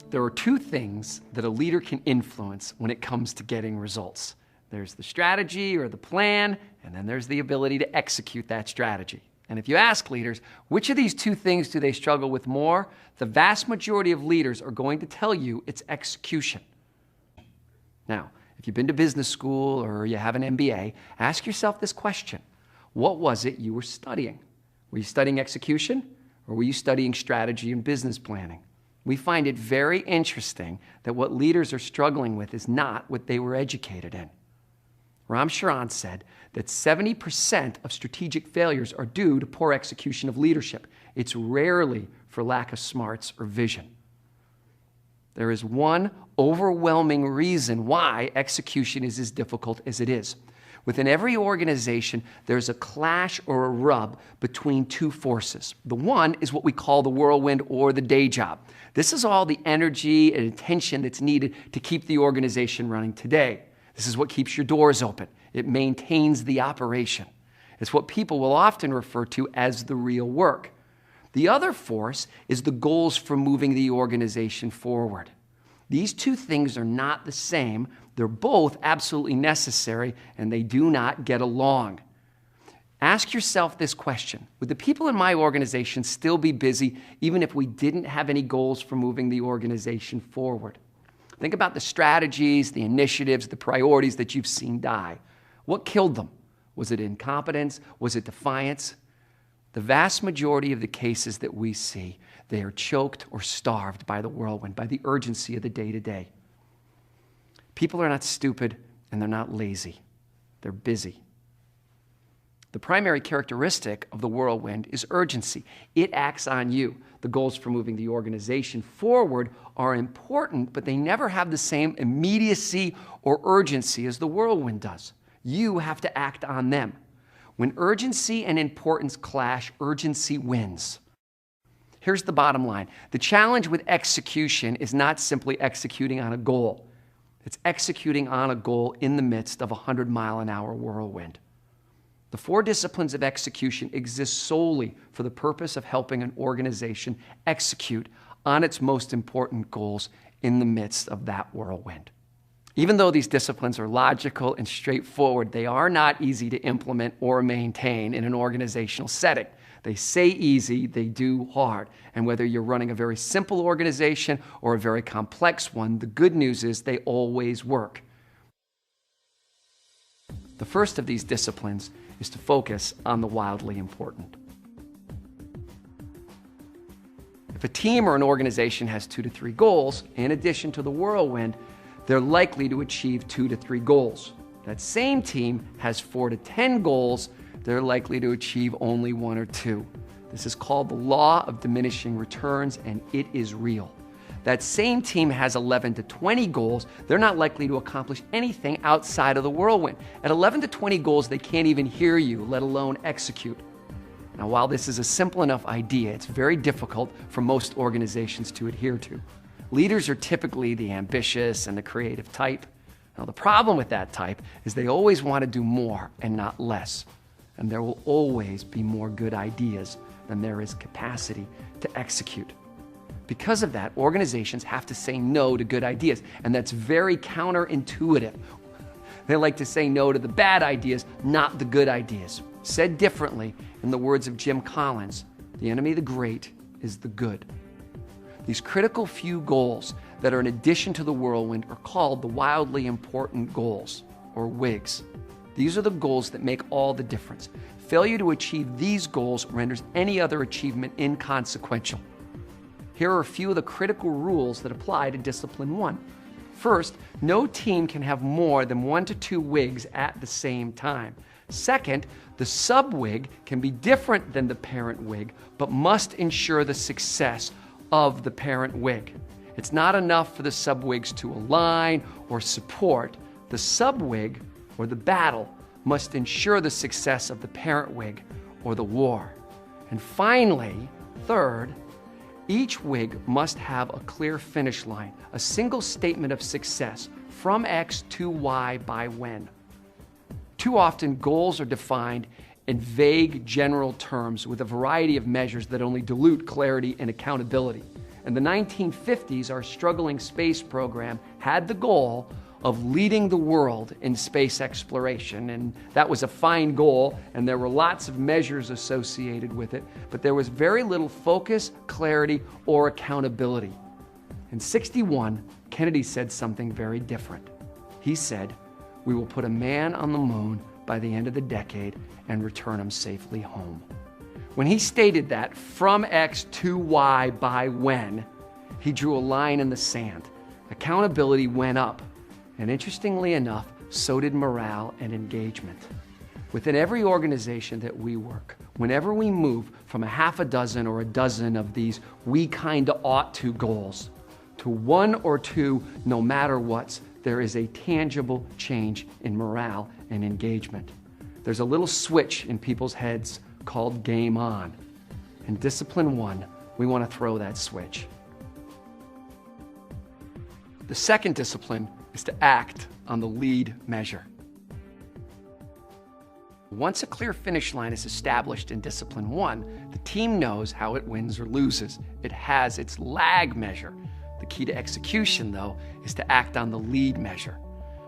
There are two things that a leader can influence when it comes to getting results. There's the strategy or the plan, and then there's the ability to execute that strategy. And if you ask leaders, which of these two things do they struggle with more? The vast majority of leaders are going to tell you it's execution. Now, if you've been to business school or you have an MBA, ask yourself this question. What was it you were studying? Were you studying execution, or were you studying strategy and business planning? We find it very interesting that what leaders are struggling with is not what they were educated in. Ram Charan said that 70% of strategic failures are due to poor execution of leadership. It's rarely for lack of smarts or vision. There is one overwhelming reason why execution is as difficult as it is. Within every organization, there's a clash or a rub between two forces. The one is what we call the whirlwind or the day job. This is all the energy and attention that's needed to keep the organization running today. This is what keeps your doors open. It maintains the operation. It's what people will often refer to as the real work. The other force is the goals for moving the organization forward. These two things are not the same. They're both absolutely necessary, and they do not get along. Ask yourself this question. Would the people in my organization still be busy even if we didn't have any goals for moving the organization forward? Think about the strategies, the initiatives, the priorities that you've seen die. What killed them? Was it incompetence? Was it defiance? The vast majority of the cases that we see, they are choked or starved by the whirlwind, by the urgency of the day-to-day. People are not stupid and they're not lazy. They're busy. The primary characteristic of the whirlwind is urgency. It acts on you. The goals for moving the organization forward are important, but they never have the same immediacy or urgency as the whirlwind does. You have to act on them. When urgency and importance clash, urgency wins. Here's the bottom line. The challenge with execution is not simply executing on a goal. It's executing on a goal in the midst of a 100-mile-an-hour whirlwind. The four disciplines of execution exist solely for the purpose of helping an organization execute on its most important goals in the midst of that whirlwind. Even though these disciplines are logical and straightforward, they are not easy to implement or maintain in an organizational setting. They say easy, they do hard. And whether you're running a very simple organization or a very complex one, the good news is they always work. The first of these disciplines is to focus on the wildly important. If a team or an organization has 2 to 3 goals, in addition to the whirlwind, they're likely to achieve 2 to 3 goals. That same team has 4 to 10 goals, they're likely to achieve only 1 or 2. This is called the law of diminishing returns, and it is real. That same team has 11 to 20 goals, they're not likely to accomplish anything outside of the whirlwind. At 11 to 20 goals, they can't even hear you, let alone execute. Now, while this is a simple enough idea, it's very difficult for most organizations to adhere to. Leaders are typically the ambitious and the creative type. Now, the problem with that type is they always want to do more and not less. And there will always be more good ideas than there is capacity to execute. Because of that, organizations have to say no to good ideas, and that's very counterintuitive. They like to say no to the bad ideas, not the good ideas. Said differently, in the words of Jim Collins, the enemy of the great is the good. These critical few goals that are in addition to the whirlwind are called the wildly important goals, or WIGs. These are the goals that make all the difference. Failure to achieve these goals renders any other achievement inconsequential. Here are a few of the critical rules that apply to Discipline 1. First, no team can have more than 1 to 2 WIGs at the same time. Second, the sub-WIG can be different than the parent WIG, but must ensure the success of the parent WIG. It's not enough for the sub-WIGs to align or support. The sub-WIG, or the battle, must ensure the success of the parent WIG, or the war. And finally, third, each WIG must have a clear finish line, a single statement of success, from X to Y by when. Too often, goals are defined in vague general terms with a variety of measures that only dilute clarity and accountability. In the 1950s, our struggling space program had the goal of leading the world in space exploration, and that was a fine goal, and there were lots of measures associated with it, but there was very little focus, clarity, or accountability. In '61, Kennedy said something very different. He said, "We will put a man on the moon by the end of the decade and return him safely home." When he stated that from X to Y by when, he drew a line in the sand. Accountability went up. And interestingly enough, so did morale and engagement. Within every organization that we work, whenever we move from a half a dozen or a dozen of these "we kinda ought to" goals to one or two no matter what's, there is a tangible change in morale and engagement. There's a little switch in people's heads called game on. In Discipline 1, we want to throw that switch. The second discipline is to act on the lead measure. Once a clear finish line is established in Discipline 1, the team knows how it wins or loses. It has its lag measure. The key to execution, though, is to act on the lead measure.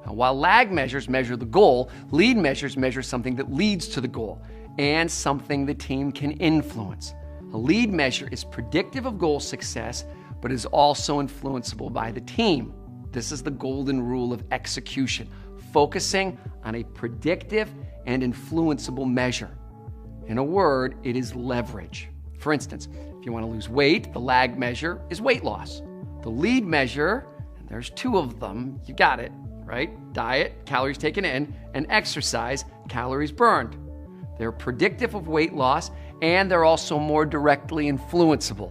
Now, while lag measures measure the goal, lead measures measure something that leads to the goal and something the team can influence. A lead measure is predictive of goal success, but is also influenceable by the team. This is the golden rule of execution, focusing on a predictive and influenceable measure. In a word, it is leverage. For instance, if you want to lose weight, the lag measure is weight loss. The lead measure, and there's two of them, you got it, right? Diet, calories taken in, and exercise, calories burned. They're predictive of weight loss, and they're also more directly influenceable.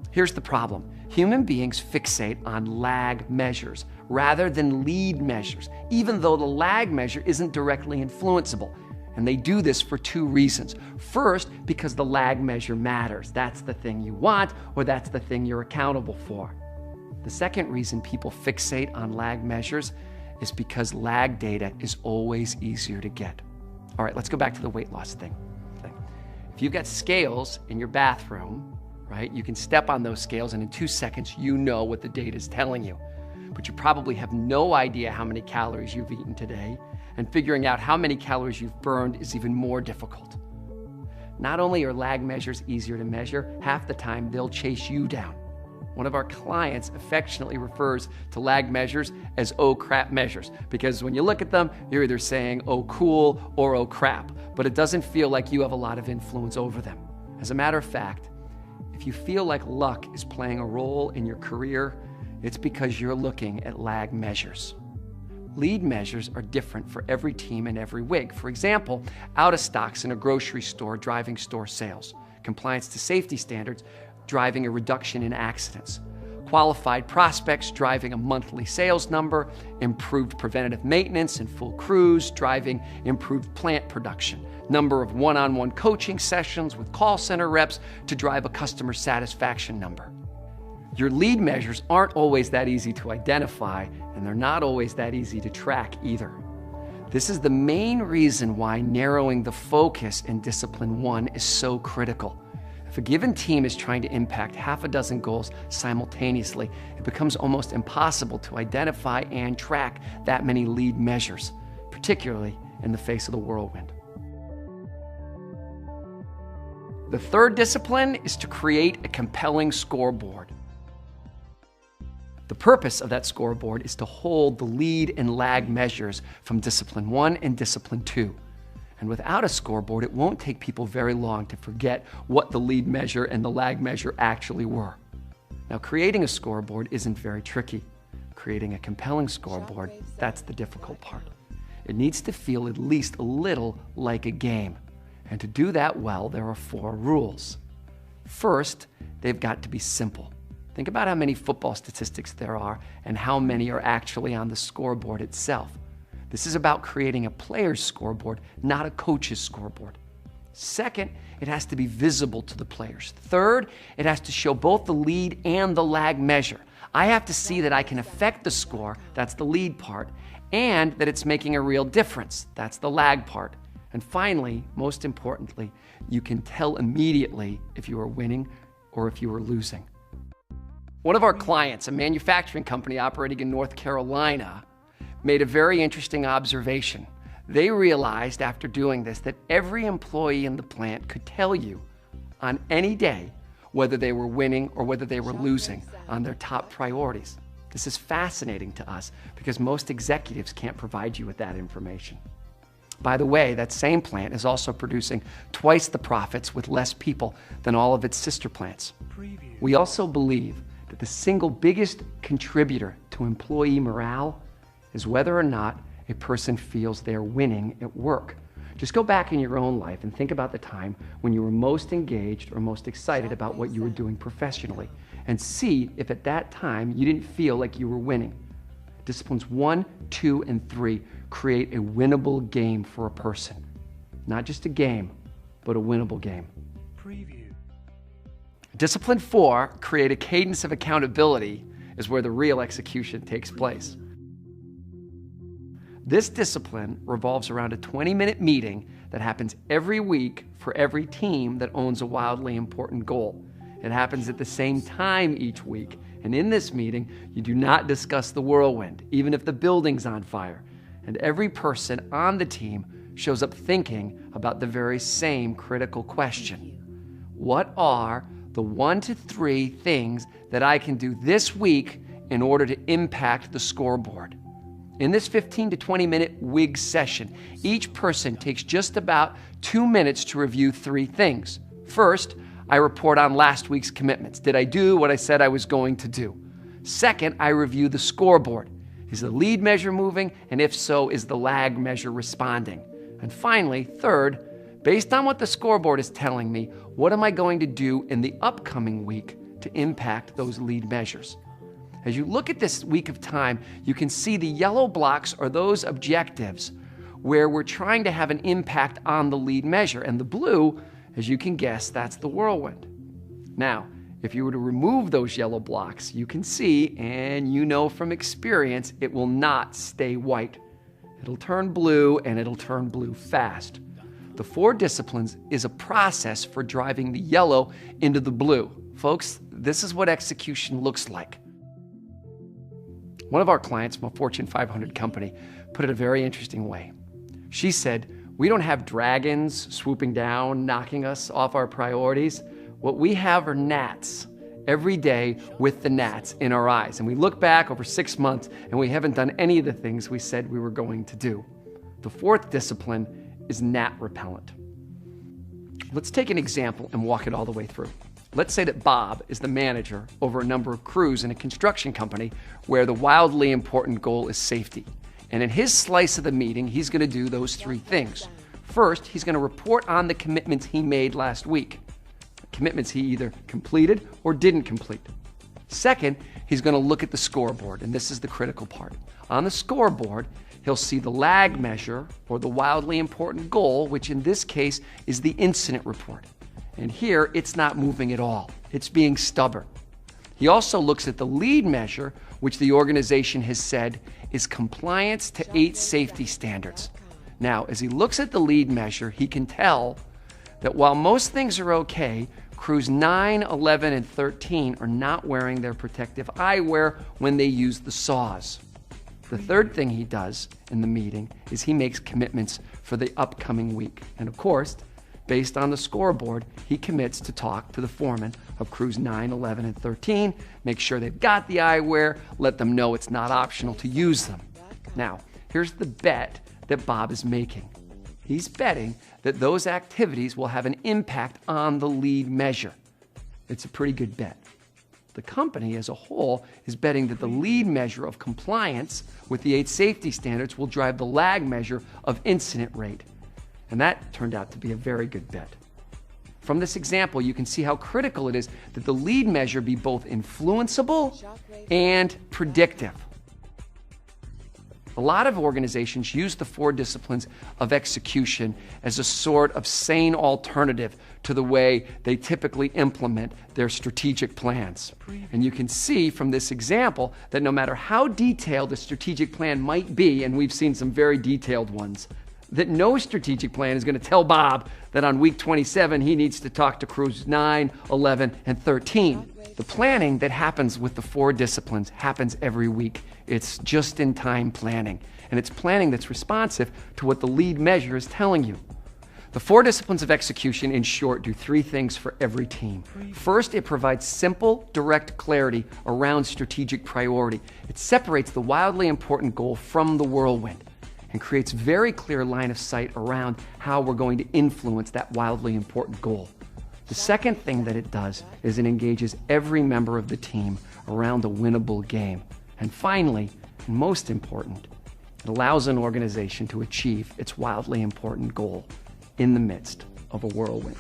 Here's the problem. Human beings fixate on lag measures rather than lead measures, even though the lag measure isn't directly influenceable. And they do this for two reasons. First, because the lag measure matters. That's the thing you want, or that's the thing you're accountable for. The second reason people fixate on lag measures is because lag data is always easier to get. All right, let's go back to the weight loss thing. If you've got scales in your bathroom, right, you can step on those scales and in 2 seconds you know what the data is telling you. But you probably have no idea how many calories you've eaten today, and figuring out how many calories you've burned is even more difficult. Not only are lag measures easier to measure, half the time they'll chase you down. One of our clients affectionately refers to lag measures as "oh crap" measures, because when you look at them, you're either saying "oh cool" or "oh crap," but it doesn't feel like you have a lot of influence over them. As a matter of fact, if you feel like luck is playing a role in your career, it's because you're looking at lag measures. Lead measures are different for every team and every wig. For example, out of stocks in a grocery store driving store sales, compliance to safety standards driving a reduction in accidents, qualified prospects driving a monthly sales number, improved preventative maintenance and full crews driving improved plant production, number of one-on-one coaching sessions with call center reps to drive a customer satisfaction number. Your lead measures aren't always that easy to identify, and they're not always that easy to track either. This is the main reason why narrowing the focus in Discipline 1 is so critical. If a given team is trying to impact half a dozen goals simultaneously, it becomes almost impossible to identify and track that many lead measures, particularly in the face of the whirlwind. The third discipline is to create a compelling scoreboard. The purpose of that scoreboard is to hold the lead and lag measures from Discipline 1 and Discipline 2. And without a scoreboard, it won't take people very long to forget what the lead measure and the lag measure actually were. Now, creating a scoreboard isn't very tricky. Creating a compelling scoreboard, that's the difficult part. It needs to feel at least a little like a game. And to do that well, there are 4 rules. First, they've got to be simple. Think about how many football statistics there are and how many are actually on the scoreboard itself. This is about creating a player's scoreboard, not a coach's scoreboard. Second, it has to be visible to the players. Third, it has to show both the lead and the lag measure. I have to see that I can affect the score, that's the lead part, and that it's making a real difference, that's the lag part. And finally, most importantly, you can tell immediately if you are winning or if you are losing. One of our clients, a manufacturing company operating in North Carolina, made a very interesting observation. They realized after doing this that every employee in the plant could tell you on any day whether they were winning or whether they were losing on their top priorities. This is fascinating to us because most executives can't provide you with that information. By the way, that same plant is also producing twice the profits with less people than all of its sister plants. We also believe that the single biggest contributor to employee morale is whether or not a person feels they're winning at work. Just go back in your own life and think about the time when you were most engaged or most excited about what you were doing professionally, and see if at that time you didn't feel like you were winning. Disciplines 1, 2, and 3 create a winnable game for a person. Not just a game, but a winnable game. Preview. Discipline 4, create a cadence of accountability, is where the real execution takes place. This discipline revolves around a 20-minute meeting that happens every week for every team that owns a wildly important goal. It happens at the same time each week, and in this meeting, you do not discuss the whirlwind, even if the building's on fire. And every person on the team shows up thinking about the very same critical question. What are the 1 to 3 things that I can do this week in order to impact the scoreboard? In this 15 to 20 minute WIG session, each person takes just about 2 minutes to review 3 things. First, I report on last week's commitments. Did I do what I said I was going to do? Second, I review the scoreboard. Is the lead measure moving? And if so, is the lag measure responding? And finally, third, based on what the scoreboard is telling me, what am I going to do in the upcoming week to impact those lead measures? As you look at this week of time, you can see the yellow blocks are those objectives where we're trying to have an impact on the lead measure. And the blue, as you can guess, that's the whirlwind. Now, if you were to remove those yellow blocks, you can see, and you know from experience, it will not stay white. It'll turn blue, and it'll turn blue fast. The 4 disciplines is a process for driving the yellow into the blue. Folks, this is what execution looks like. One of our clients from a Fortune 500 company put it a very interesting way. She said, "We don't have dragons swooping down, knocking us off our priorities. What we have are gnats every day with the gnats in our eyes. And we look back over 6 months and we haven't done any of the things we said we were going to do." The 4th discipline is gnat repellent. Let's take an example and walk it all the way through. Let's say that Bob is the manager over a number of crews in a construction company where the wildly important goal is safety. And in his slice of the meeting, he's going to do those 3 things. First, he's going to report on the commitments he made last week. Commitments he either completed or didn't complete. Second, he's going to look at the scoreboard, and this is the critical part. On the scoreboard, he'll see the lag measure or the wildly important goal, which in this case is the incident report. And here, it's not moving at all. It's being stubborn. He also looks at the lead measure, which the organization has said is compliance to 8 safety standards. Now, as he looks at the lead measure, he can tell that while most things are okay, crews 9, 11, and 13 are not wearing their protective eyewear when they use the saws. The third thing he does in the meeting is he makes commitments for the upcoming week. And of course, based on the scoreboard, he commits to talk to the foreman of crews 9, 11, and 13, make sure they've got the eyewear, let them know it's not optional to use them. Now, here's the bet that Bob is making. He's betting that those activities will have an impact on the lead measure. It's a pretty good bet. The company as a whole is betting that the lead measure of compliance with the 8 safety standards will drive the lag measure of incident rate. And that turned out to be a very good bet. From this example, you can see how critical it is that the lead measure be both influenceable and predictive. A lot of organizations use the 4 disciplines of execution as a sort of sane alternative to the way they typically implement their strategic plans. And you can see from this example that no matter how detailed a strategic plan might be, and we've seen some very detailed ones, that no strategic plan is going to tell Bob that on week 27 he needs to talk to crews 9, 11, and 13. The planning that happens with the 4 disciplines happens every week. It's just-in-time planning, and it's planning that's responsive to what the lead measure is telling you. The 4 disciplines of execution, in short, do 3 things for every team. First, it provides simple, direct clarity around strategic priority. It separates the wildly important goal from the whirlwind and creates very clear line of sight around how we're going to influence that wildly important goal. The second thing that it does is it engages every member of the team around a winnable game. And finally, and most important, it allows an organization to achieve its wildly important goal in the midst of a whirlwind.